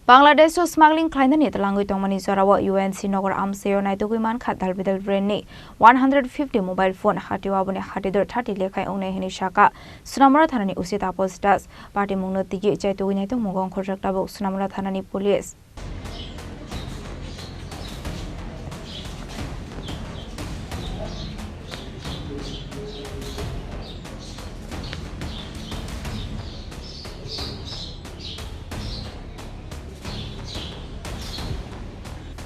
Bangladesh smuggling Khlainani Twlangwi Tongmani Jorao UNC Nagar Amchaio Naitugwi Mankha Dalbidal Brandni 150 mobile phone Hatio Aboni Hatidhar 30 Lakh Wngnai hini Sakha Sonamura Thanani Tapas Patimungno Chaitogwi Naitukmungo Ongkhorjak Tabuk Sonamura Thanani police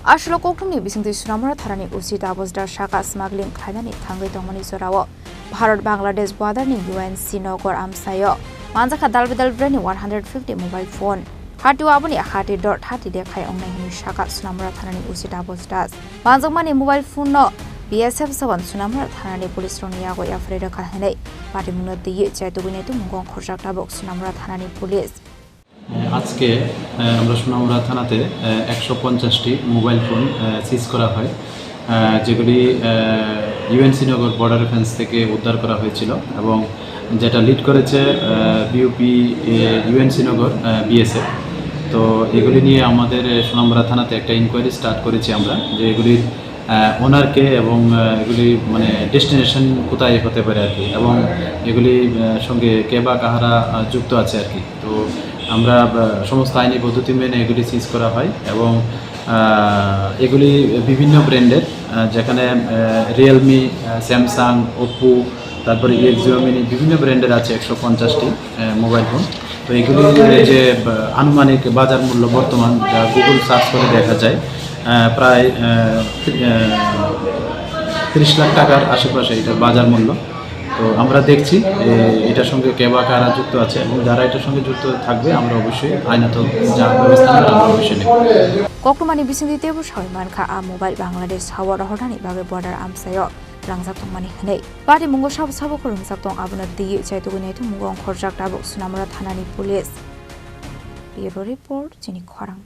Ashlo Koktumni Bisingti Sonamura Thanani Tapas Sakha Smuggling Khlainani Thangwi Tongmani Jorao Bharat Bangladesh border ni UNC Nagar Amchaio Mankha Dalbidal Brandni 150 mobile phone Hatio Aboni Hatidhar 30 Lakh Wngnai hini Sakha Sonamura Thanani Tapas Tongmani mobile phone no BSF 7 Sonamura Thanani police roniya go yafreda Khlainani Patimungno Chaitogwi Naitukmungo Ongkhorjak Tabuk Sonamura Thanani police আজকে আমরা সোনামুড়া থানাতে 150টি mobile phone সিজ করা হয় যেগুলি UNC নগর border defence থেকে উদ্ধার করা হয়েছিল এবং যেটা লিড করেছে বিউপি ইউএনসি নগর বিএসএফ তো এগুলি নিয়ে আমাদের সোনামুড়া থানাতে একটা ইনকোয়ারি স্টার্ট করেছি আমরা যে এগুলির ওনারকে এবং এগুলি মানে ডেস্টিনেশন কোথায় হতে পারে আর কি এবং এগুলি সঙ্গে কে বা কাহারা যুক্ত আছে আর কি তো আমরা সমস্ত আইনি পদ্ধতি মেনে এগুলি সিজ করা হয় এবং এগুলি বিভিন্ন ব্র্যান্ডের যেখানে রিয়েলমি স্যামসাং ওপো তারপরে এক্সিওমিনি বিভিন্ন ব্র্যান্ডের আছে 150টি মোবাইল ফোন তো এগুলি যে আনুমানিক বাজার মূল্য বর্তমান যা গুগল সার্চ করে দেখা যায় প্রায় 30 লাখ টাকার আশেপাশে এটা বাজার মূল্য তো আমরা দেখছি এটার সঙ্গে কে বা কারা যুক্ত আছে এবং যারা এটার সঙ্গে যুক্ত থাকবে আমরা অবশ্যই আইনত যা ব্যবস্থা নেব আমরা অবশ্যই নেব Tongmani Bisingti Tebus Hoy Mankha a mobile Bangladesh Hawar Horani Bagwi border Amchaio Twlangjak Tongmani hini Patimungno Sabo Khorang Tong Aboni Chaitogwi Naitukmungo Ongkhorjak Tabuk Sonamura Thanani police Bureau report Chini Khorang